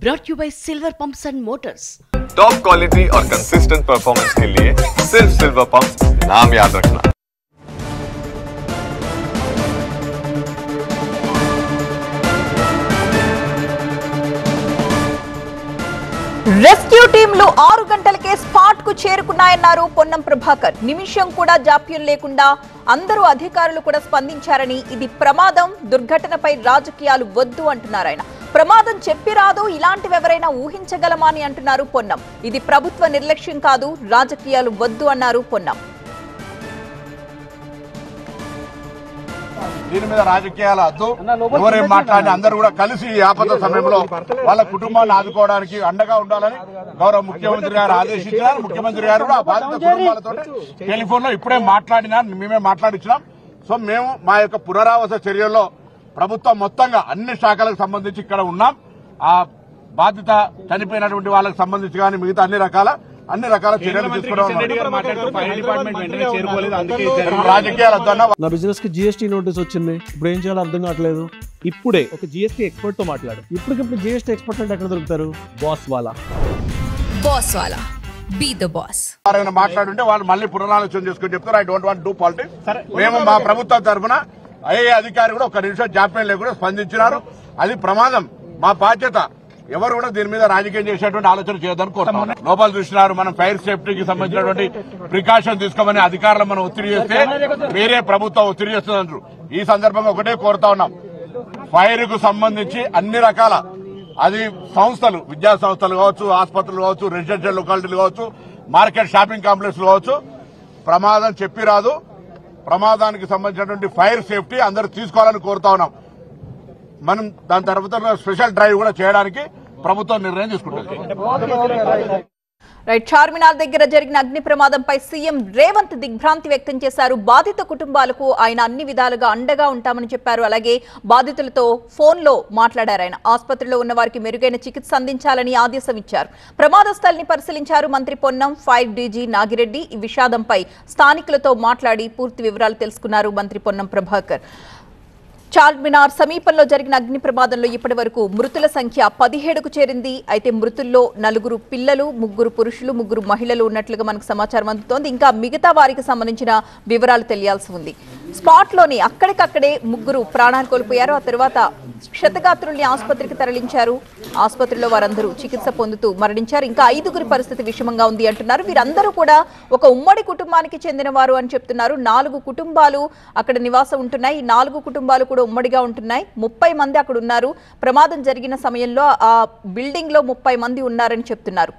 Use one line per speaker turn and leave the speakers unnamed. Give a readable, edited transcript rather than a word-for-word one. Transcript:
brought to you by Silver Pumps and Motors.
Top quality और consistent performance के लिए सिर्फ सिल्वर पंप्स नाम याद रखना।
రెస్క్యూ టీంలు 6 గంటలకే స్పాట్ కు చేరుకున్నాయన్నారు పొన్నం ప్రభాకర్. నిమిషం కూడా జాప్యం లేకుండా అందరూ అధికారులు కూడా స్పందించారని, ఇది ప్రమాదం, దుర్ఘటనపై రాజకీయాలు వద్దు అంటున్నారు ఆయన. ప్రమాదం చెప్పి రాదు, ఇలాంటివి ఎవరైనా ఊహించగలమా అని అంటున్నారు పొన్నం. ఇది ప్రభుత్వ నిర్లక్ష్యం కాదు, రాజకీయాలు వద్దు అన్నారు పొన్నం.
దీని మీద రాజకీయాల వద్దు, ఎవరేం మాట్లాడి అందరూ కూడా కలిసి ఈ ఆపద సమయంలో వాళ్ళ కుటుంబాన్ని ఆదుకోవడానికి అండగా ఉండాలని గౌరవ ముఖ్యమంత్రి గారు ఆదేశించారు. ముఖ్యమంత్రి గారు కూడా బాధిత కుటుంబాలతో టెలిఫోన్ లో ఇప్పుడే మేమే మాట్లాడించినాం. సో మేము మా యొక్క పునరావాస చర్యల్లో ప్రభుత్వం మొత్తంగా అన్ని శాఖలకు సంబంధించి ఇక్కడ ఉన్నాం. ఆ బాధిత చనిపోయినటువంటి వాళ్ళకి సంబంధించి కానీ మిగతా అన్ని రకాల చర్యలు తీసుకోవడం.
నా బిజినెస్ కి జిఎస్టీ నోటీస్ వచ్చింది, ఇప్పుడు ఏం చేయాలో అర్థం కావట్లేదు.
ఇప్పుడే ఒక జిఎస్టీ ఎక్స్పర్ట్ తో మాట్లాడు.
ఇప్పటికిప్పుడు జిఎస్టీ ఎక్స్పర్ట్ అంటే ఎక్కడ దొరుకుతారు?
బాస్ వాలా
బీ ద బాస్.
ఎవరైనా మాట్లాడుంటే వాళ్ళు మళ్ళీ పునరాలోచన చేసుకుని చెప్తారు, I don't want do politics. మేము మా ప్రభుత్వం తరఫున ఐఏ అధికారి కూడా ఒక నిమిషం జాప్యం లేకుండా స్పందించినారు. అది ప్రమాదం, మా బాధ్యత. ఎవరు కూడా దీని మీద రాజకీయం చేసేటువంటి ఆలోచన చేయొద్దని కోరుతాం. లోపాలు చూసినారు, మనం ఫైర్ సేఫ్టీకి సంబంధించినటువంటి ప్రికాషన్ తీసుకోమని అధికారులు మనం ఒత్తిడి చేస్తే వేరే ప్రభుత్వం ఒత్తిడి చేస్తుందంటారు. ఈ సందర్భంగా ఒకటే కోరుతా ఉన్నాం, ఫైర్ కు సంబంధించి అన్ని రకాల అది సంస్థలు, విద్యా సంస్థలు కావచ్చు, ఆసుపత్రులు కావచ్చు, రెసిడెన్షియల్ లొకాలిటీలు కావచ్చు, మార్కెట్ షాపింగ్ కాంప్లెక్స్ కావచ్చు, ప్రమాదం చెప్పి రాదు. ప్రమాదానికి సంబంధించినటువంటి ఫైర్ సేఫ్టీ అందరూ తీసుకోవాలని కోరుతా ఉన్నాం. మనం దాని తర్వాత స్పెషల్ డ్రైవ్ కూడా చేయడానికి ప్రభుత్వం నిర్ణయం తీసుకుంటుంది.
రైట్, చార్మినార్ దగ్గర జరిగిన అగ్ని ప్రమాదంపై సీఎం రేవంత్ దిగ్భ్రాంతి వ్యక్తం చేశారు. బాధిత కుటుంబాలకు ఆయన అన్ని విధాలుగా అండగా ఉంటామని చెప్పారు. అలాగే బాధితులతో ఫోన్లో మాట్లాడారు ఆయన. ఆసుపత్రిలో ఉన్న వారికి మెరుగైన చికిత్స అందించాలని ఆదేశం ఇచ్చారు. ప్రమాద స్థలిని పరిశీలించారు మంత్రి పొన్నం. ఫైర్ డీజీ నాగిరెడ్డి ఈ విషాదంపై స్థానికులతో మాట్లాడి పూర్తి వివరాలు తెలుసుకున్నారు మంత్రి పొన్నం ప్రభాకర్. చార్మినార్ సమీపంలో జరిగిన అగ్ని ప్రమాదంలో ఇప్పటి వరకు మృతుల సంఖ్య 17కు చేరింది. అయితే మృతుల్లో 4 పిల్లలు, 3 పురుషులు, 3 మహిళలు ఉన్నట్లుగా మనకు సమాచారం అందుతోంది. ఇంకా మిగతా వారికి సంబంధించిన వివరాలు తెలియాల్సి ఉంది. స్పాట్లోని అక్కడికక్కడే 3 ప్రాణాలు కోల్పోయారు. ఆ తర్వాత క్షతగాత్రుల్ని ఆసుపత్రికి తరలించారు. ఆసుపత్రిలో వారందరూ చికిత్స పొందుతూ మరణించారు. ఇంకా 5గురి పరిస్థితి విషమంగా ఉంది అంటున్నారు. వీరందరూ కూడా ఒక ఉమ్మడి కుటుంబానికి చెందిన వారు అని చెప్తున్నారు. 4 కుటుంబాలు అక్కడ నివాసం ఉంటున్నాయి. ఈ 4 కుటుంబాలు కూడా ఉమ్మడిగా ఉంటున్నాయి. 30 మంది అక్కడ ఉన్నారు. ప్రమాదం జరిగిన సమయంలో ఆ బిల్డింగ్ లో 30 మంది ఉన్నారని చెప్తున్నారు.